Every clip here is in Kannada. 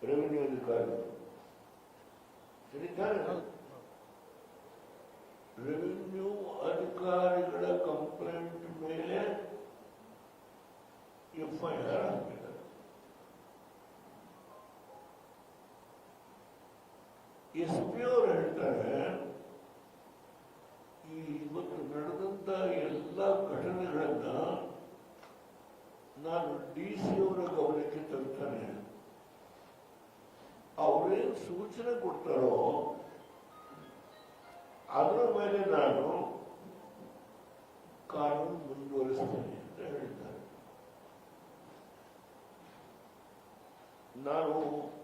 ರೆವಿನ್ಯೂ ಅಧಿಕಾರಿಗಳು ಸರಿತಾರೆ. ರೆವಿನ್ಯೂ ಅಧಿಕಾರಿಗಳ ಕಂಪ್ಲೇಂಟ್ ಮೇಲೆ FIR ಹಾಕಿದ್ದಾರೆ. SP ಅವರು ಹೇಳ್ತಾರೆ, ಈ ಇವತ್ತು ನಡೆದಂತ ಎಲ್ಲ ಘಟನೆಗಳನ್ನ ನಾನು DC ಅವರ ಗಮನಕ್ಕೆ ತರ್ತಾನೆ. ಅವರೇನು ಸೂಚನೆ ಕೊಡ್ತಾರೋ ಅದರ ಮೇಲೆ ನಾನು ಕಾನೂನು ಮುಂದುವರಿಸ್ತೇನೆ ಅಂತ ಹೇಳಿದ್ದಾರೆ. ನಾನು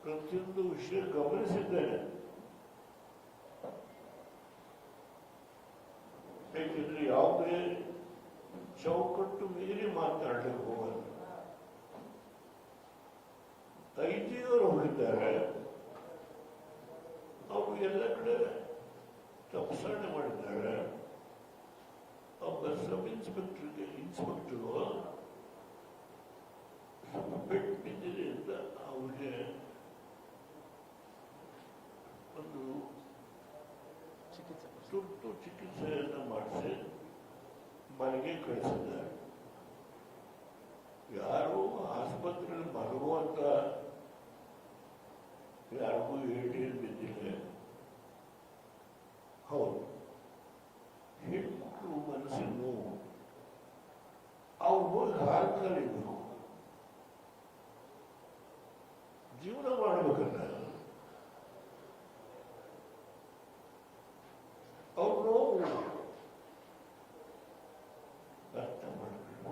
ಪ್ರತಿಯೊಂದು ವಿಷಯ ಗಮನಿಸಿದ್ದೇನೆ. ಏಕೆಂದ್ರೆ ಯಾವುದೇ ಚೌಕಟ್ಟು ಮೀರಿ ಮಾತನಾಡಲಿಕ್ಕೆ ಹೋಗಲ್ಲ. ಐಜಿಯವರು ಹೊಡಿದ್ದಾರೆ, ಅವರು ಎಲ್ಲ ಕಡೆ ತಪಾಸಣೆ ಮಾಡಿದ್ದಾರೆ. ಒಬ್ಬ ಸಬ್ ಇನ್ಸ್ಪೆಕ್ಟರ್ಗೆ ಇನ್ಸ್ಪೆಕ್ಟರು ಪೆಟ್ಟು ಬಿದ್ದಿದೆ ಅಂತ ಅವ್ರಿಗೆ ಒಂದು ತುರ್ತು ಚಿಕಿತ್ಸೆಯನ್ನು ಮಾಡಿಸಿ ಮನೆಗೆ ಕಳಿಸಿದ್ದಾರೆ. ಯಾರು ಆಸ್ಪತ್ರೆಯಲ್ಲಿ ಮಲಗುವಂತ ಯಾರಿಗೂ ಏಟೇನು ಬಿದ್ದಿಲ್ಲ. ಹೌದು, ಹೆಣ್ಮಕ್ಳು ಮನಸ್ಸಿನ ನೋವು. ಅವ್ರು ಹೋಗಿ ಹಾಲು ಕಲಿಬೇಕು, ಜೀವನ ಮಾಡ್ಬೇಕಲ್ಲ. ಅವ್ರು ನೋವು ಅರ್ಥ ಮಾಡಬೇಕು.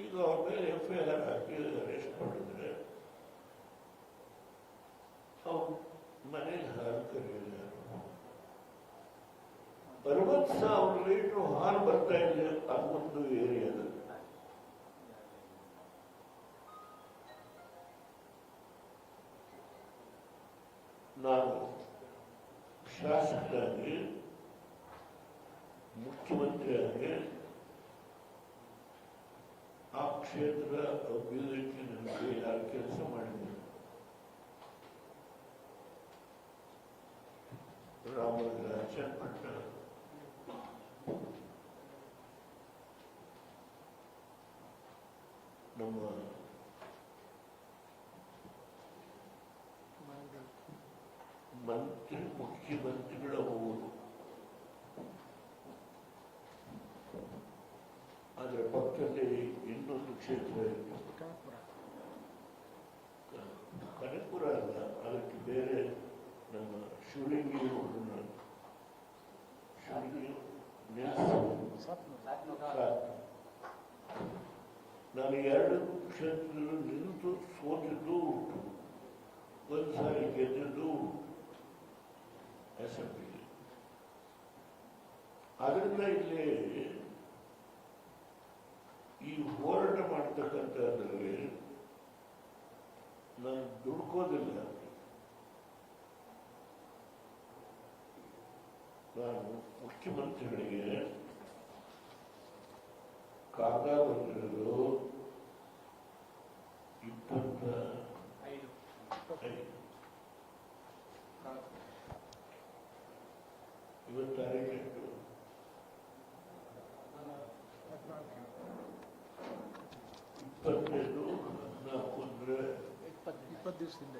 ಈಗ ಅವ್ರ ಮೇಲೆ FIR ಹಾಕಿ ಅರೆಸ್ಟ್ ಮಾಡಿದ್ರೆ ಅವ್ರು ಮನೇಲಿ ಹಾಲು ಕರೆಯಲ್ಲ. 60,000 ಲೀಟರ್ ಹಾಲು ಬರ್ತಾ ಇದೆ ಅದೊಂದು ಏರಿಯಾದಲ್ಲಿ. ನಾನು ಶಾಸಕರಾಗಿ ಮುಖ್ಯಮಂತ್ರಿಯಾಗಿ ಆ ಕ್ಷೇತ್ರ ಅಭಿವೃದ್ಧಿ ನನಗೆ ಯಾರು ಕೆಲಸ ಮಾಡಿದ್ದಾರೆ. ರಾಮನಗರ, ಚನ್ನಪಟ್ಟಣ, ನಮ್ಮ ಮುಖ್ಯಮಂತ್ರಿಗಳ ಊರು. ಅದರ ಪಕ್ಕದಲ್ಲಿ ಇನ್ನೊಂದು ಕ್ಷೇತ್ರ ಇದೆ, ಕನಕಪುರ ಅಲ್ಲ, ಅದಕ್ಕೆ ಬೇರೆ ನಮ್ಮ ಶಿವಲಿಂಗಿ ನಾನು 2 ಕ್ಷೇತ್ರದಲ್ಲಿ ನಿಂತು ಸೋತಿದ್ದು ಉಂಟು, ಒಂದು ಸಾರಿ ಗೆದ್ದಿದ್ದು ಅಸೆಂಬ್ಲಿ. ಅದರಿಂದ ಇಲ್ಲಿ ಈ ಹೋರಾಟ ಮಾಡ್ತಕ್ಕಂಥದ್ರಲ್ಲಿ ನಾನು ದುಡ್ಕೋದಿಲ್ಲ. ನಾನು ಮುಖ್ಯಮಂತ್ರಿಗಳಿಗೆ ಕಾಗದ ಬಂದಿರೋದು 25 ಇವತ್ತು ತಾರೀಖು 25 14 ಅಂದ್ರೆ 20 ದಿವಸದಿಂದ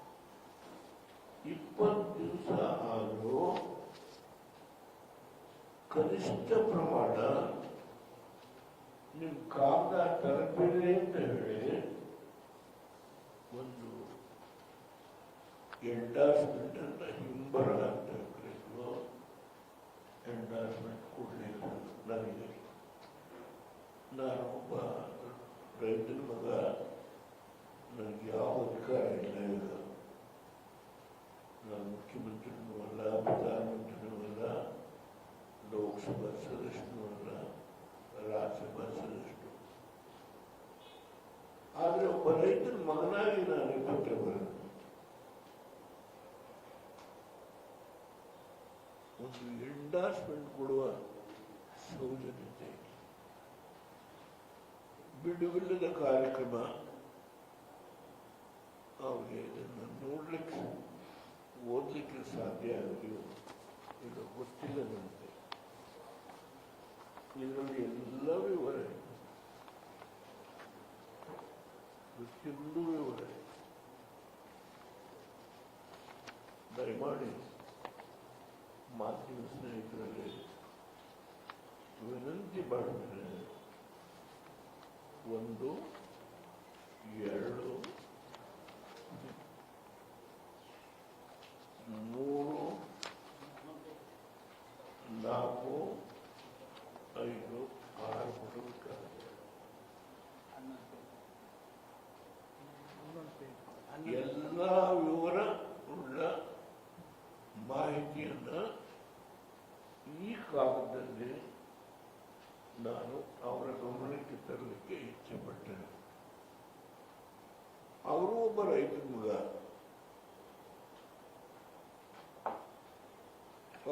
20 ದಿವಸ ಆದರೂ ಕನಿಷ್ಠ ಪ್ರಮಾಣ ನಿಮ್ ಕಾಗದ ತಲುಪಿದೆ ಅಂತ ಹೇಳಿ ಒಂದು ಎಂಡಾರ್ಸ್ಮೆಂಟ್ ಅಂತ ಹಿಂಬರ ಅಂತ ಕರೀತು. ಎಂಡಾರ್ಸ್ಮೆಂಟ್ ಕೊಡ್ಲಿಲ್ಲ ನನಗೆ. ನಾನು ಒಬ್ಬ ರೈತನ ಮಗ, ನನಗೆ ಯಾವ ಅಧಿಕಾರ ಇಲ್ಲ. ಈಗ ನಾನು ಮುಖ್ಯಮಂತ್ರಿನೂ ಅಲ್ಲ, ಪ್ರಧಾನಮಂತ್ರಿನೂ ಅಲ್ಲ, ಲೋಕಸಭಾ ಸದಸ್ಯನೂ ಅಲ್ಲ, ರಾಜ್ಯಸಭಾ ಸದಸ್ಯರು. ಆದರೆ ಒಬ್ಬ ರೈತನ ಮಗನಾಗಿ ನಾನು ಪತ್ರ ಬರೆದು ಒಂದು ಎಂಡಾರ್ಸ್ಮೆಂಟ್ ಕೊಡುವ ಸೌಜನ್ಯತೆ, ಬಿಡುವಿಲ್ಲದ ಕಾರ್ಯಕ್ರಮ ಅವರಿಗೆ ಇದನ್ನು ನೋಡ್ಲಿಕ್ಕೆ ಓದಲಿಕ್ಕೆ ಸಾಧ್ಯ ಆಗಲಿಲ್ಲ, ಇದು ಗೊತ್ತಿಲ್ಲ ನನಗೆ. ಇದರಲ್ಲಿ ಎಲ್ಲ ವಿವರ ಇದೆ, ಪ್ರತಿಯೊಂದು ವಿವರ ಇದೆ. ದಯಮಾಡಿ ಮಾಧ್ಯಮ ಸ್ನೇಹಿತರಲ್ಲಿ ವಿನಂತಿ ಮಾಡಿದರೆ 1, 2, 3, 4, 5, 6 ಪುಟಗಳು ಎಲ್ಲ ವಿವರ ಉಳ್ಳ ಮಾಹಿತಿಯನ್ನು ಈ ಕಾಲದಲ್ಲಿ ನಾನು ಅವರ ಗಮನಕ್ಕೆ ತರಲಿಕ್ಕೆ ಇಚ್ಛೆ ಪಟ್ಟೆನೆ. ಅವರು ಒಬ್ಬ ರೈತ ಮಗ,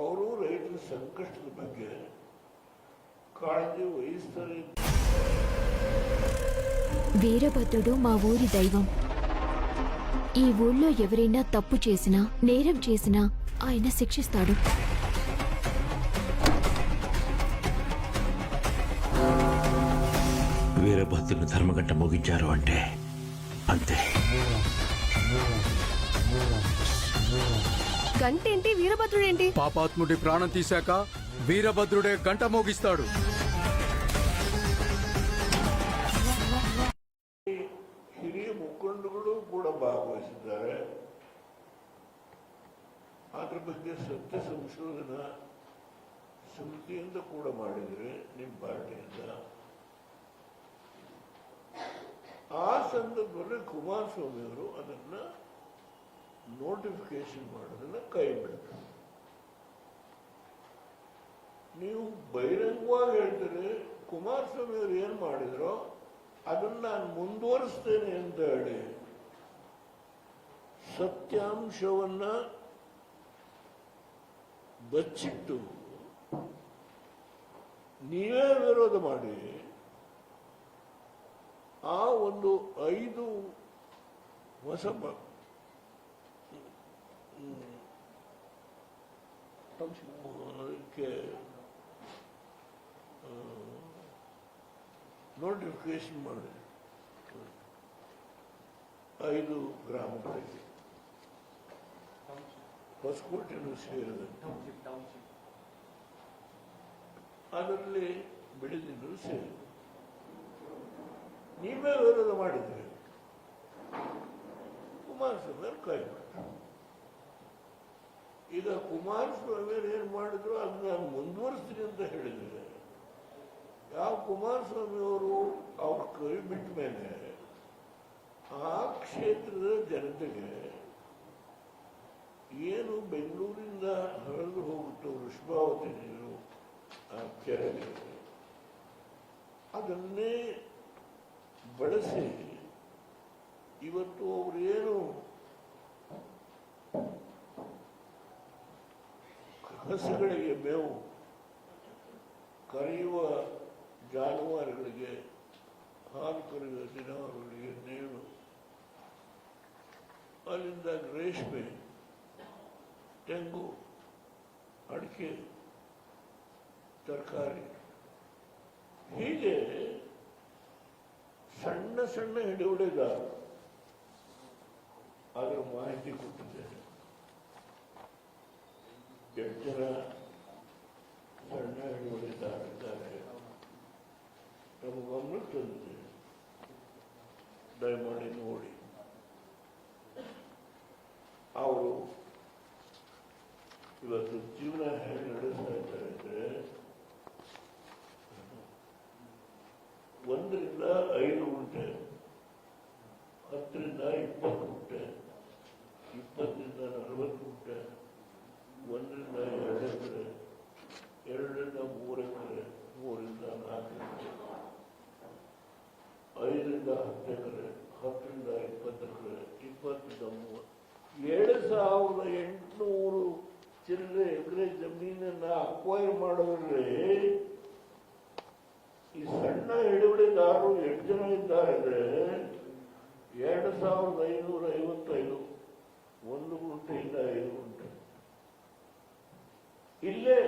ಅವರು ರೈತರ ಸಂಕಷ್ಟದ ಬಗ್ಗೆ కాళజీ వహిస్తారు. వీరభద్రుడు మా ఊరి దైవం. ఈ ఊళ్ళో ఎవరైనా తప్పు చేసినా, నేరం చేసినా ఆయన శిక్షిస్తాడు. వీరభద్రుని ధర్మగంట ముగించారు అంటే అంతే. గంటేంటి, వీరభద్రుడేంటి? పాపాత్ముడి ప్రాణం తీశాక వీరభద్రుడే గంట మోగిస్తాడు. ಹಿರಿಯ ಮುಖಂಡಗಳು ಕೂಡ ಭಾಗವಹಿಸಿದ್ದಾರೆ. ಅದರ ಬಗ್ಗೆ ಸತ್ಯ ಸಂಶೋಧನಾ ಸಮಿತಿಯಿಂದ ಕೂಡ ಮಾಡಿದರೆ ನಿಮ್ಮ ಪಾರ್ಟಿಯಿಂದ. ಆ ಸಂದರ್ಭದಲ್ಲಿ ಕುಮಾರಸ್ವಾಮಿ ಅವರು ಅದನ್ನ ನೋಟಿಫಿಕೇಶನ್ ಮಾಡೋದನ್ನ ಕೈ ಬಿಡ್ತಾರೆ. ನೀವು ಬಹಿರಂಗವಾಗಿ ಹೇಳ್ತೀರಿ ಕುಮಾರಸ್ವಾಮಿ ಅವರು ಏನ್ ಮಾಡಿದ್ರೋ ಅದನ್ನ ನಾನು ಮುಂದುವರಿಸ್ತೇನೆ ಅಂತ ಹೇಳಿ ಸತ್ಯಾಂಶವನ್ನ ಬಚ್ಚಿಟ್ಟು ನೀವೇ ವಿರೋಧ ಮಾಡಿ ಆ ಒಂದು 5 ಹೊಸ ಅದಕ್ಕೆ ನೋಟಿಫಿಕೇಶನ್ ಮಾಡಿ 5 ಗ್ರಾಮಗಳಿಗೆ ಹೊಸಕೋಟೆಯನ್ನು ಸೇರಿದಂತೆ ಅದರಲ್ಲಿ ಬಿಡದಿದ್ರು ಸೇರಿ ನೀವೇ ವಿರೋಧ ಮಾಡಿದ್ರೆ ಕುಮಾರಸ್ವಾಮಿ ಕೈ ಮಾಡಿದ್ರು. ಈಗ ಕುಮಾರಸ್ವಾಮಿ ಏನ್ ಮಾಡಿದ್ರು ಅದು ನಾನು ಮುಂದುವರಿಸ್ತೀನಿ ಅಂತ ಹೇಳಿದ್ರೆ, ಯಾವ ಕುಮಾರಸ್ವಾಮಿ ಅವರು ಅವ್ರ ಕೈ ಬಿಟ್ಟ ಮೇಲೆ ಆ ಕ್ಷೇತ್ರದ ಜನತೆಗೆ ಏನು ಬೆಂಗಳೂರಿಂದ ಹರಿದು ಹೋಗುತ್ತೋ ವೃಷಭಾವತಿ ನೀರು ಆ ಕೆರೆಗೆ ಅದನ್ನೇ ಬಳಸಿ ಇವತ್ತು ಅವರೇನು ಹಸುಗಳಿಗೆ ಮೇವು, ಕರೆಯುವ ಜಾನುವಾರುಗಳಿಗೆ ಹಾಲು ಕರೆಯುವ ಜಾನುವಾರುಗಳಿಗೆ ನೇಣು, ಅಲ್ಲಿಂದ ರೇಷ್ಮೆ, ತೆಂಗು, ಅಡಿಕೆ, ತರಕಾರಿ, ಹೀಗೆ ಸಣ್ಣ ಸಣ್ಣ ಹಿಡುವಳಿದಾರರು ಅದರ ಮಾಹಿತಿ ಕೊಟ್ಟಿದ್ದೇನೆ. 8 ಜನ ಸಣ್ಣ ಹಿಡುವಳಿದಾರರಿದ್ದಾರೆ. ನಮ್ಮ ಗಮನಕ್ಕೆ ತಂದಿದ್ದೇನೆ, ದಯಮಾಡಿ ನೋಡಿ. ಅವರು ಇವತ್ತು ಜೀವನ ಹೇಗೆ ನಡೆಸ್ತಾ ಇದ್ದಾರೆ ಅಂದರೆ 1 ರಿಂದ 5 ಗುಂಟೆ, 10 ರಿಂದ 20 ಗುಂಟೆ, 20 ರಿಂದ 40 ಗುಂಟೆ, 1 ರಿಂದ 2 ಎಕರೆ, 2 ರಿಂದ 3 ಎಕರೆ, 3 ರಿಂದ 4 ಎಕರೆ, 5 ರಿಂದ 10 ಎಕರೆ, 10 ರಿಂದ 20 ಎಕರೆ, 20 ರಿಂದ 30, 7,800 ಚಿಲ್ಲರೆ ಎಕರೆ ಜಮೀನನ್ನ ಅಕ್ವೈರ್ ಮಾಡೋದ್ರಲ್ಲಿ ಈ ಸಣ್ಣ ಹಿಡುವಳಿದಾರರು 8 ಜನ ಇದ್ದಾರೆ. 2555 1 ಗುಂಟೆಯಿಂದ 5 ಗುಂಟೆ. ಇಲ್ಲೇ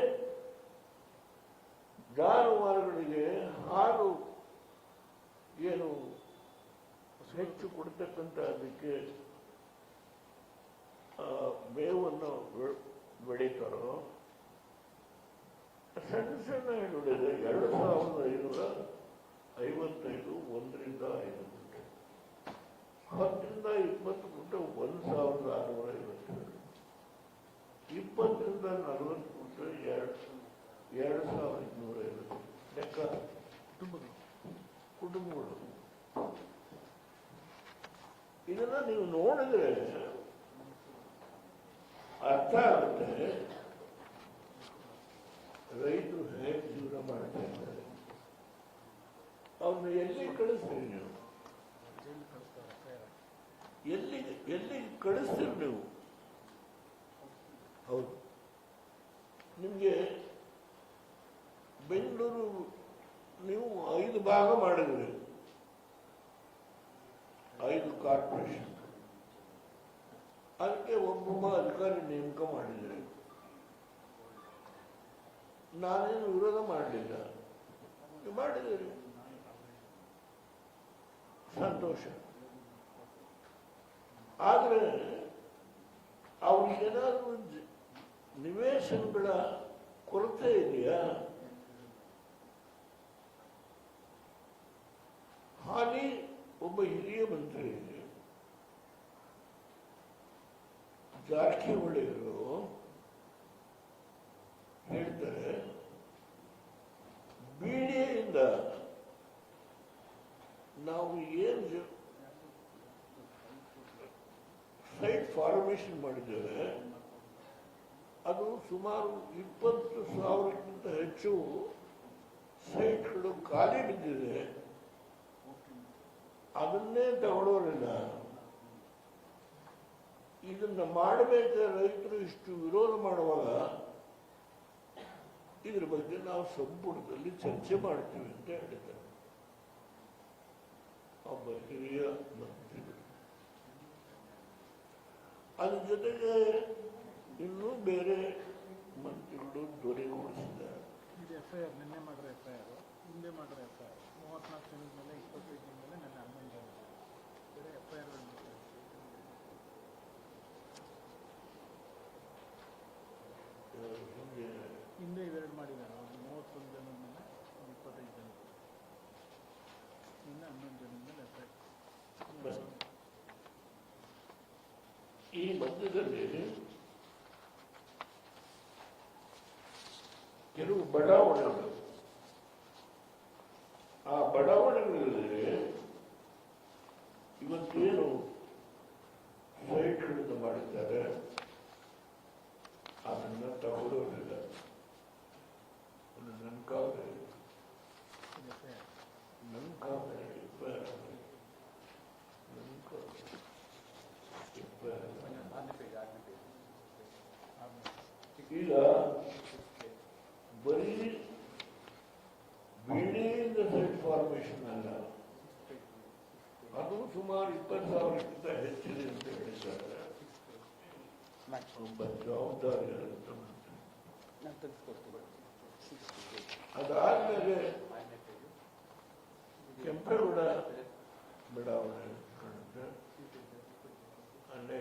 ಜಾನುವಾರುಗಳಿಗೆ ಹಾಲು ಏನು ಹೆಚ್ಚು ಕೊಡ್ತಕ್ಕಂಥ ಅದಕ್ಕೆ ಮೇವನ್ನು ಬೆಳೀತಾರೋ ಸಣ್ಣ ಸಣ್ಣ ಹಿಡುಡಿದೆ 2555 1ರಿಂದ 5 ಗುಂಟೆ, 10ರಿಂದ 20 ಗುಂಟೆ 1652, 20ರಿಂದ 40 ಗುಂಟೆ 2250 ಲೆಕ್ಕ ಕುಟುಂಬಗಳು. ಇದನ್ನ ನೀವು ನೋಡಿದ್ರೆ ಅರ್ಥ ಆಗುತ್ತೆ ರೈತರು ಹೇಗೆ ಜೀವನ ಮಾಡ್ತಾ ಇದ್ದಾರೆ. ಅವ್ರನ್ನ ಎಲ್ಲಿ ಕಳಿಸ್ತೀರಿ ನೀವು? ಎಲ್ಲಿ ಕಳಿಸ್ತೀರಿ ನೀವು? ಹೌದು, ನಿಮಗೆ ಬೆಂಗಳೂರು ನೀವು 5 ಭಾಗ ಮಾಡಿದ್ರಿ, 5 ಕಾರ್ಪೊರೇಷನ್, ಅದಕ್ಕೆ ಒಬ್ಬೊಬ್ಬ ಅಧಿಕಾರಿ ನೇಮಕ ಮಾಡಿದ್ದಾರೆ. ನಾನೇನು ವಿರೋಧ ಮಾಡಲಿಲ್ಲ, ಮಾಡಿದ್ದೀರಿ, ಸಂತೋಷ. ಆದರೆ ಅವ್ರಿಗೇನಾದ್ರೂ ನಿವೇಶನಗಳ ಕೊರತೆ ಇದೆಯಾ? ಹಾಲಿ ಒಬ್ಬ ಹಿರಿಯ ಮಂತ್ರಿ ಜಾರಕಿಹೊಳಿಯವರು ಹೇಳ್ತಾರೆ, ಬಿಡಿಎಯಿಂದ ನಾವು ಏನು ಸೈಟ್ ಫಾರ್ಮೇಶನ್ ಮಾಡಿದ್ದೇವೆ ಅದು ಸುಮಾರು 20,000ಕ್ಕಿಂತ ಹೆಚ್ಚು ಸೈಟ್ಗಳು ಖಾಲಿ ಬಿದ್ದಿದೆ, ಅದನ್ನೇ ತಗೊಳ್ಳೋರಿಲ್ಲ. ಇದನ್ನ ಮಾಡಬೇಕಾದ್ರೆ ರೈತರು ಇಷ್ಟು ವಿರೋಧ ಮಾಡುವಾಗ ಇದ್ರ ಬಗ್ಗೆ ನಾವು ಸಂಪುಟದಲ್ಲಿ ಚರ್ಚೆ ಮಾಡ್ತೀವಿ ಅಂತ ಹೇಳಿದ್ದಾರೆ ಒಬ್ಬ ಹಿರಿಯ ಮಂತ್ರಿಗಳು. ಅದ್ರ ಜೊತೆಗೆ ಇನ್ನೂ ಬೇರೆ ಮಂತ್ರಿಗಳು ದೊರೆಗೂಡಿಸಿದ್ದಾರೆ. FIR ನಿನ್ನೆ ಮಾಡಿರೋ FIR, ಹಿಂದೆ ಮಾಡಿರೋ FIR 34 ಜನದ ಮೇಲೆ 25 ಜನ ಮೇಲೆ ನನ್ನ 11 ಜನ ಬೇರೆ FIR ಹಿಂದೆ ಇವೆರಡು ಮಾಡಿದ್ದಾರೆ. 31 ಜನದ ಮೇಲೆ 25 ಜನ, ಇನ್ನು 11 ಜನದ ಮೇಲೆ FIR. ಈ ಮಧ್ಯದಲ್ಲಿ ಕೆಲವು ಬಡಾವಣೆಗಳು, ಆ ಬಡಾವಣೆಗಳಲ್ಲಿ ಇವತ್ತೇನು ಸೈಟ್ಗಳಿಂದ ಮಾಡಿದ್ದಾರೆ ಅದನ್ನ ತಗೊಳ್ಳೋದಿಲ್ಲ. ನನ್ನ ಕಾಲದಲ್ಲಿ ಈಗ ಬರೀ ಬಿಡಿಯಿಂದ ಸೈಟ್ ಫಾರ್ಮೇಶನ್ ಅಲ್ಲ, ಅದು ಸುಮಾರು 20,000ಕ್ಕಿಂತ ಹೆಚ್ಚಿದೆ ಅಂತ ಹೇಳಿದ್ದಾರೆ. ಒಬ್ಬ ಜವಾಬ್ದಾರಿ ಅದಾದ್ಮೇಲೆ ಕೆಂಪೇಗೌಡ ಬಡಾವಣೆ ಕಾಣುತ್ತೆ, ಅಲ್ಲೇ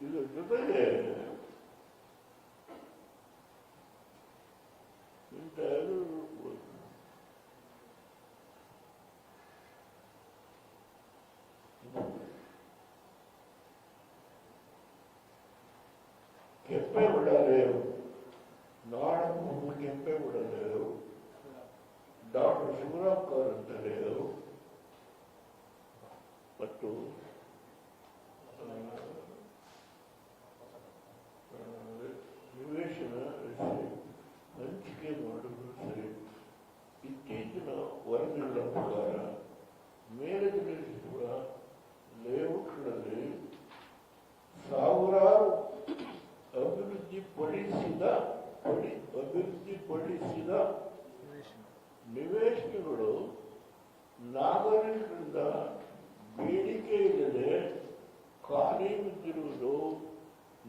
ಇದ್ರ ಜೊತೆಗೆ ಇಂಥ ಕೆಂಪೇಗೌಡ ಲೇಔಟ್, ನಾಡಮೂರು Kempegowda layout, doctor Shivaram Karanth layout ಮತ್ತು ನಿವೇಶನ ಹಂಚಿಕೆ ಮಾಡುವುದು ಸರಿ. ಇತ್ತೀಚಿನ ವರದಿಗಳ ಪ್ರಕಾರ ಮೇಲೆ ತಿಳಿಸಿರುವ ಲೇಔಟ್ಗಳಲ್ಲಿ ಸಾವಿರಾರು ಅಭಿವೃದ್ಧಿಪಡಿಸಿದ ನಿವೇಶನ ನಿವೇಶನಗಳು ನಾಗರಿಕರಿಂದ ಬೇಡಿಕೆ ಇಲ್ಲದೆ ಖಾಲಿ ಬಿದ್ದಿರುವುದು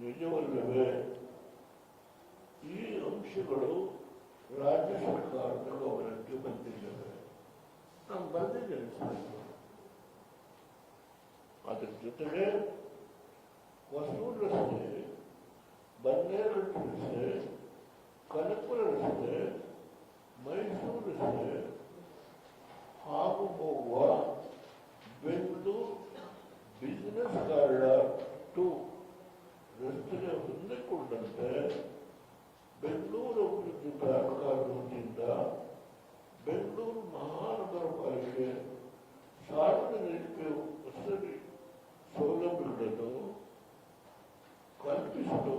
ನಿಜವಲ್ಲವೇ? ಈ ಅಂಶಗಳು ರಾಜ್ಯ ಸರ್ಕಾರದ ಗಮನಕ್ಕೆ ಬಂದಿದ್ದಾವೆ. ನಾನು ಬರೆದಿದ್ದೇನೆ ಸರ್. ಅದರ ಜೊತೆಗೆ ಹೊಸೂರು ರಸ್ತೆ, ಬನ್ನೇರುಘಟ್ಟ ರಸ್ತೆ, ಕನಕಪುರ ರಸ್ತೆ, ಮೈಸೂರು ರಸ್ತೆ ಹಾಗೂ ಹೋಗುವ ಬೆಂಗಳೂರು ಬಿಸಿನೆಸ್ ಕಾರಿಡಾರ್ 2 ರಸ್ತೆಗೆ ಹೊಂದಿಕೊಂಡಂತೆ ಬೆಂಗಳೂರು ಅಭಿವೃದ್ಧಿ ಪ್ರಾಧಿಕಾರದಿಂದ ಬೆಂಗಳೂರು ಮಹಾನಗರ ಪಾಲಿಕೆ ಸಾರ್ವಜನಿಕ ವಸತಿ ಸೌಲಭ್ಯಗಳನ್ನು ಕಲ್ಪಿಸಲು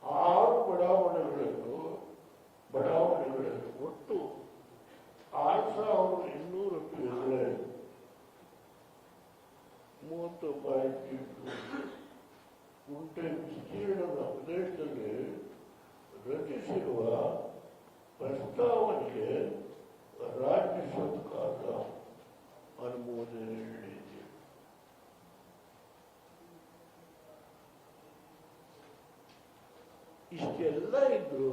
6 ಬಡಾವಣೆಗಳಲ್ಲಿ ಒಟ್ಟು 6,800 ಎಕರೆ 30 ಗುಂಟೆ ವಿಸ್ತೀರ್ಣದ ಪ್ರದೇಶದಲ್ಲಿ ರಚಿಸಿರುವ ಪ್ರಸ್ತಾವನೆಗೆ ರಾಜ್ಯ ಸರ್ಕಾರ ಅನುಮೋದನೆ ನೀಡಿದೆ. ಇಷ್ಟೆಲ್ಲ ಇದ್ರು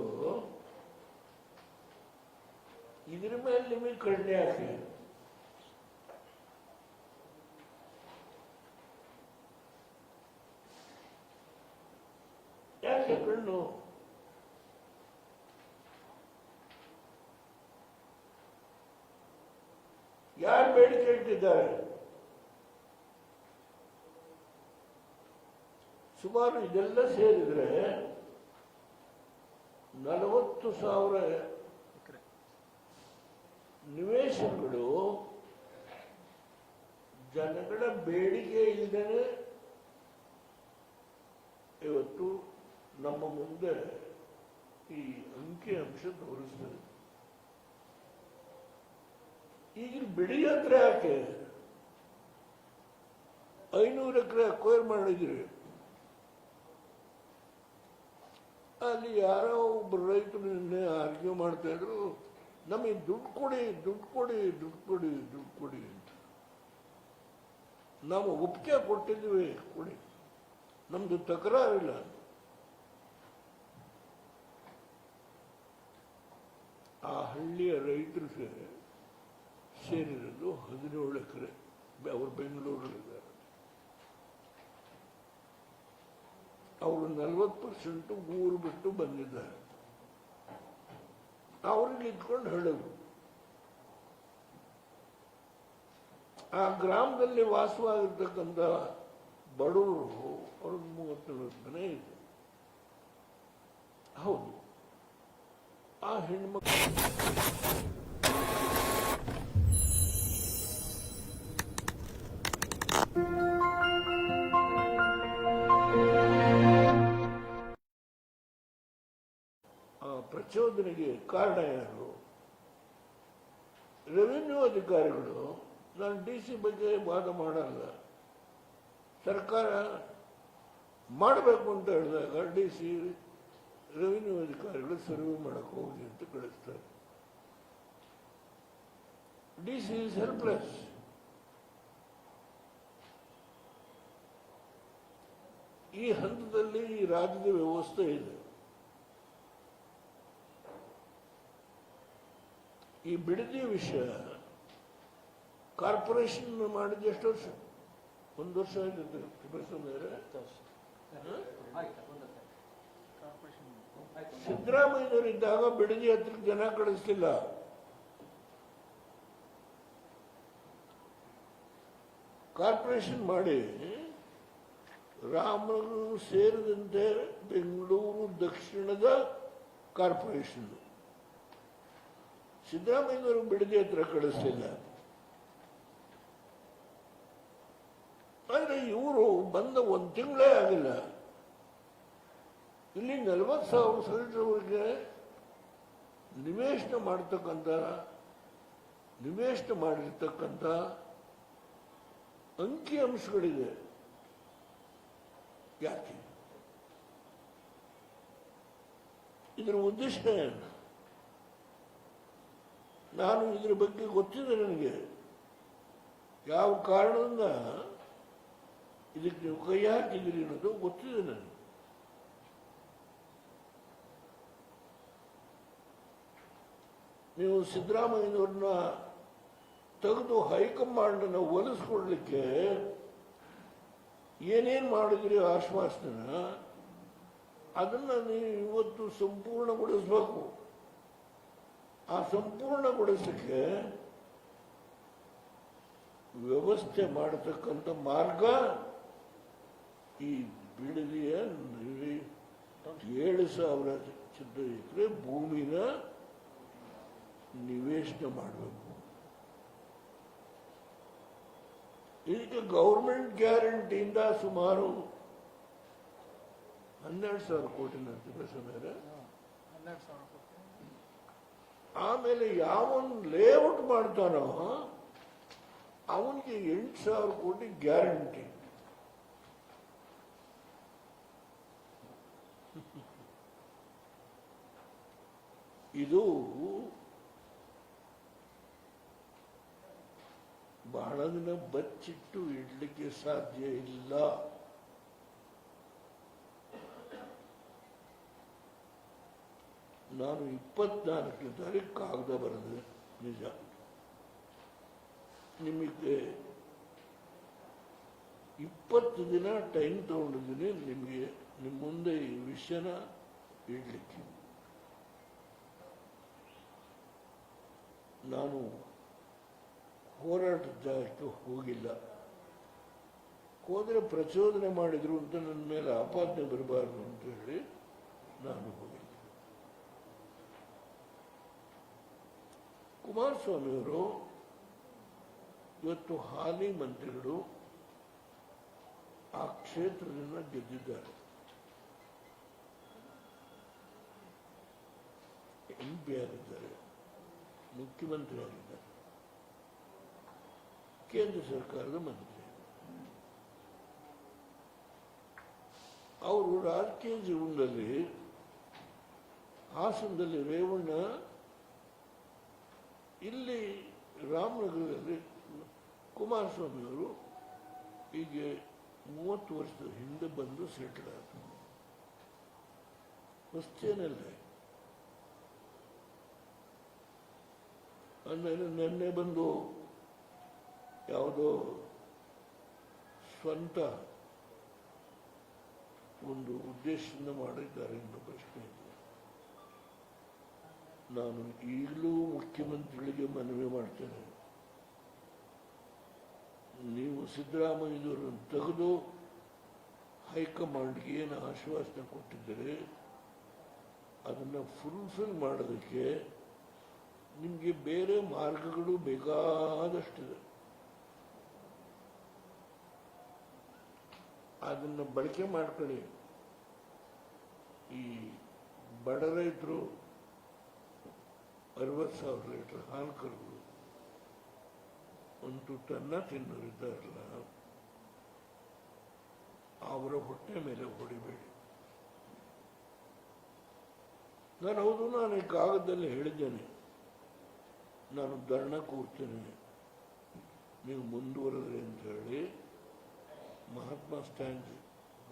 ಇದ್ರ ಮೇಲೆ ನಿಮಗೆ ಕಡಿಮೆ ಯಾಕೆ? ಯಾಕೆ ಕಣ್ಣು? ಯಾರು ಬೇಡಿಕೆ ಇಟ್ಟಿದ್ದಾರೆ? ಸುಮಾರು ಇದೆಲ್ಲ ಸೇರಿದ್ರೆ 40,000 ನಿವೇಶನಗಳು ಜನಗಳ ಬೇಡಿಕೆ ಇಲ್ಲದೆ ಇವತ್ತು ನಮ್ಮ ಮುಂದೆ ಈ ಅಂಕಿ ಅಂಶ ತೋರಿಸ್ತದೆ. ಈಗ ಬಿಡಿ ಹತ್ರ ಯಾಕೆ 500 ಎಕರೆ ಅಕ್ವೈರ್ ಮಾಡಿದ್ರಿ? ಅಲ್ಲಿ ಯಾರೋ ಒಬ್ಬರು ರೈತರು ನಿನ್ನೆ ಆರ್ಗ್ಯೂ ಮಾಡ್ತಾ ಇದ್ರು, ನಮಗೆ ದುಡ್ಡು ಕೊಡಿ ದುಡ್ಡು ಕೊಡಿ ದುಡ್ಡು ಕೊಡಿ ದುಡ್ಡು ಕೊಡಿ ಅಂತ. ನಾವು ಒಪ್ಪಿಗೆ ಕೊಟ್ಟಿದ್ವಿ, ಕೊಡಿ, ನಮ್ದು ತಕರಾರಿಲ್ಲ. ಆ ಹಳ್ಳಿಯ ರೈತರು ಸೇರಿರೋದು 17 ಎಕರೆ. ಅವರು ಬೆಂಗಳೂರಲ್ಲಿದ್ದಾರೆ. ಅವರು 40% ಊರು ಬಿಟ್ಟು ಬಂದಿದ್ದಾರೆ. ಅವ್ರಿಗೆ ಇಟ್ಕೊಂಡು ಹೇಳಿದ್ರು, ಆ ಗ್ರಾಮದಲ್ಲಿ ವಾಸವಾಗಿರ್ತಕ್ಕಂಥ ಬಡವರು ಅವ್ರಿಗೆ 30-40 ಮನೆ ಇದೆ. ಹೌದು, ಆ ಹೆಣ್ಮಕ್ಳು ಪ್ರಚೋದನೆಗೆ ಕಾರಣ ಯಾರು? ರೆವಿನ್ಯೂ ಅಧಿಕಾರಿಗಳು. ನಾನು DC ಬಗ್ಗೆ ವಾದ ಮಾಡಲ್ಲ. ಸರ್ಕಾರ ಮಾಡಬೇಕು ಅಂತ ಹೇಳಿದಾಗ DC ರೆವಿನ್ಯೂ ಅಧಿಕಾರಿಗಳು ಸರ್ವೆ ಮಾಡಕ್ಕೆ ಹೋಗಿ ಅಂತ ಕಳಿಸ್ತಾರೆ. DC is helpless. ಈ ಹಂತದಲ್ಲಿ ಈ ರಾಜ್ಯದ ವ್ಯವಸ್ಥೆ ಇದೆ. ಈ ಬಿಡದಿ ವಿಷಯ ಕಾರ್ಪೊರೇಷನ್ ಮಾಡಿದ ಎಷ್ಟು ವರ್ಷ? 1 ವರ್ಷ ಆಯ್ತು. ಸಿದ್ದರಾಮಯ್ಯನವರಿದ್ದಾಗ ಬಿಡದಿ ಹತ್ರಕ್ಕೆ ಜನ ಕಳಿಸ್ತಿಲ್ಲ. ಕಾರ್ಪೊರೇಷನ್ ಮಾಡಿ ರಾಮನಗರ ಸೇರಿದಂತೆ ಬೆಂಗಳೂರು ದಕ್ಷಿಣದ ಕಾರ್ಪೊರೇಷನ್ ಸಿದ್ದರಾಮಯ್ಯನವರು ಬಿಡದಿ ಹತ್ರ ಕಳಿಸ್ತಿಲ್ಲ. ಆದರೆ ಇವರು ಬಂದ 1 ತಿಂಗಳೇ ಆಗಿಲ್ಲ. ಇಲ್ಲಿ 40,000 ಸೈಟ್ವರೆಗೆ ನಿವೇಶನ ಮಾಡಿರ್ತಕ್ಕಂಥ ಅಂಕಿ ಅಂಶಗಳಿದೆ. ಯಾಕೆ ಇದರ ಉದ್ದೇಶ ಏನು? ನಾನು ಇದ್ರ ಬಗ್ಗೆ ಗೊತ್ತಿದೆ ನನಗೆ, ಯಾವ ಕಾರಣದಿಂದ ಇದಕ್ಕೆ ನೀವು ಕೈ ಹಾಕಿದ್ದೀರಿ ಅನ್ನೋದು ಗೊತ್ತಿದೆ ನನಗೆ. ನೀವು ಸಿದ್ದರಾಮಯ್ಯನವ್ರನ್ನ ತೆಗೆದು ಹೈಕಮಾಂಡನ್ನು ಒಲಿಸ್ಕೊಡ್ಲಿಕ್ಕೆ ಏನೇನು ಮಾಡಿದ್ರಿ ಆಶ್ವಾಸನ, ಅದನ್ನು ನೀವು ಇವತ್ತು ಸಂಪೂರ್ಣಗೊಳಿಸಬೇಕು. ಆ ಸಂಪೂರ್ಣಗೊಳಿಸಕ್ಕೆ ವ್ಯವಸ್ಥೆ ಮಾಡತಕ್ಕಂಥ ಮಾರ್ಗ ಈ ಬಿಡದಿಯ 7,000 ಚದರ ಎಕರೆ ಭೂಮಿನ ನಿವೇಶನ ಮಾಡಬೇಕು. ಇದಕ್ಕೆ ಗೌರ್ಮೆಂಟ್ ಗ್ಯಾರಂಟಿಯಿಂದ ಸುಮಾರು 12,000 ಕೋಟಿ ನಂತರ ಸಮಯ. 12,000 ಕೋಟಿ. ಆಮೇಲೆ ಯಾವನ್ ಲೇಔಟ್ ಮಾಡ್ತಾನೋ ಅವನಿಗೆ 8,000 ಕೋಟಿ ಗ್ಯಾರಂಟಿ. ಇದು ಬಹಳ ದಿನ ಬಚ್ಚಿಟ್ಟು ಇಡ್ಲಿಕ್ಕೆ ಸಾಧ್ಯ ಇಲ್ಲ. ನಾನು 24ನೇ ತಾರೀಕು ಕಾಗದ ಬರೆದೆ, ನಿಜ. ನಿಮಗೆ 20 ದಿನ ಟೈಮ್ ತಗೊಂಡಿದ್ದೀನಿ ನಿಮಗೆ ನಿಮ್ಮ ಮುಂದೆ ಈ ವಿಷಯನ ಇಡ್ಲಿಕ್ಕೆ. ನಾನು ಹೋರಾಟದ ಜಾಗಕ್ಕೆ ಹೋಗಿಲ್ಲ. ಹೋದರೆ ಪ್ರಚೋದನೆ ಮಾಡಿದ್ರು ಅಂತ ನನ್ನ ಮೇಲೆ ಆಪಾದನೆ ಬರಬಾರ್ದು ಅಂತ ಹೇಳಿ ನಾನು ಹೋಗಿಲ್ಲ. ಕುಮಾರಸ್ವಾಮಿಯವರು ಇವತ್ತು ಹಾಲಿ ಮಂತ್ರಿಗಳು ಆ ಕ್ಷೇತ್ರದಿಂದ ಗೆದ್ದಿದ್ದಾರೆ. MP ಆಗಿದ್ದಾರೆ, ಮುಖ್ಯಮಂತ್ರಿ ಆಗಿದ್ದಾರೆ, ಕೇಂದ್ರ ಸರ್ಕಾರದ ಮಂತ್ರಿ. ಅವರು ರಾಜಕೀಯ ಜೀವನದಲ್ಲಿ ಹಾಸನದಲ್ಲಿ ರೇವಣ್ಣ, ಇಲ್ಲಿ ರಾಮನಗರದಲ್ಲಿ ಕುಮಾರಸ್ವಾಮಿಯವರು ಹೀಗೆ 30 ವರ್ಷದ ಹಿಂದೆ ಬಂದು ಸೆಟ್ಲ್ ಆದರು. ಹೊಸ್ತೇನಲ್ಲ. ಆಮೇಲೆ ನಿನ್ನೆ ಬಂದು ಯಾವುದೋ ಸ್ವಂತ ಒಂದು ಉದ್ದೇಶದಿಂದ ಮಾಡಿದ್ದಾರೆ ಅನ್ನೋ ಪ್ರಶ್ನೆ ಇದೆ. ನಾನು ಈಗಲೂ ಮುಖ್ಯಮಂತ್ರಿಗಳಿಗೆ ಮನವಿ ಮಾಡ್ತೇನೆ, ನೀವು ಸಿದ್ದರಾಮಯ್ಯನವರನ್ನು ತೆಗೆದು ಹೈಕಮಾಂಡ್ಗೆ ಏನು ಆಶ್ವಾಸನೆ ಕೊಟ್ಟಿದ್ದರೆ ಅದನ್ನು ಫುಲ್ಫಿಲ್ ಮಾಡೋದಕ್ಕೆ ನಿಮಗೆ ಬೇರೆ ಮಾರ್ಗಗಳು ಬೇಕಾದಷ್ಟಿದೆ. ಅದನ್ನು ಬಳಕೆ ಮಾಡ್ಕೊಳ್ಳಿ. ಈ ಬಡ ರೈತರು 60,000 ಲೀಟರ್ ಹಾಲು ಕರೆದು ಒಂದು ತುಟ್ಟನ್ನ ತಿನ್ನೋರಿದ್ದಾರಲ್ಲ, ಅವರ ಹೊಟ್ಟೆ ಮೇಲೆ ಹೊಡಿಬೇಡಿ. ನಾನು ಈ ಕಾಗದದಲ್ಲಿ ಹೇಳಿದ್ದೇನೆ, ನಾನು ಧರಣ ಕೂರ್ತೇನೆ, ನೀವು ಮುಂದುವರೆದ್ರಿ ಅಂತ ಹೇಳಿ ಮಹಾತ್ಮ